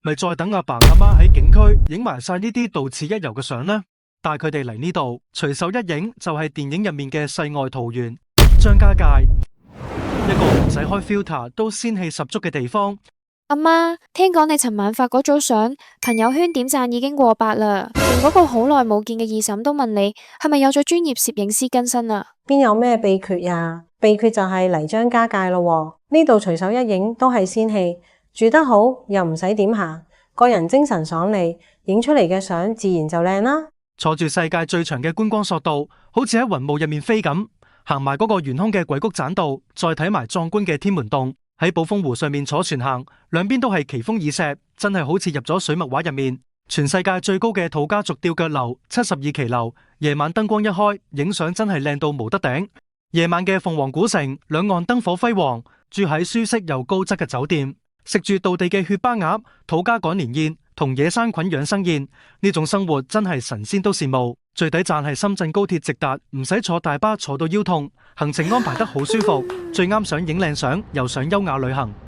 咪再等阿爸阿媽喺景區影埋晒呢啲到此一遊嘅相呢？帶佢哋嚟呢度，隨手一影就係電影入面嘅世外桃源——張家界，一個唔使開 filter 都仙氣十足嘅地方。阿媽，聽講你尋晚發嗰組相，朋友圈點讚已經過百啦，連嗰個好耐冇見嘅二嬸都問你係咪有咗專業攝影師更新啊？邊有咩秘訣呀？秘訣就係嚟張家界咯，呢度隨手一影都係仙氣，住得好又唔使點行，個人精神爽利，影出嚟嘅相自然就靚啦。坐住世界最長嘅觀光索道，好似喺雲霧入面飛咁，行埋嗰個懸空嘅鬼谷棧道，再睇埋壯觀嘅天門洞。喺寶峰湖上面坐船行，兩邊都係奇峰異石，真係好似入咗水墨畫入面。全世界最高嘅土家族吊腳樓72期樓，夜晚燈光一開，影相真係靚到冇得頂。夜晚嘅鳳凰古城，兩岸燈火輝煌，住喺舒適又高質嘅酒店，食住道地嘅血巴鴨、土家趕年宴同野生菌養生宴，呢種生活真係神仙都羨慕。最抵讚係深圳高鐵直達，唔使坐大巴坐到腰痛，行程安排得好舒服，最啱想影靚相又想優雅旅行。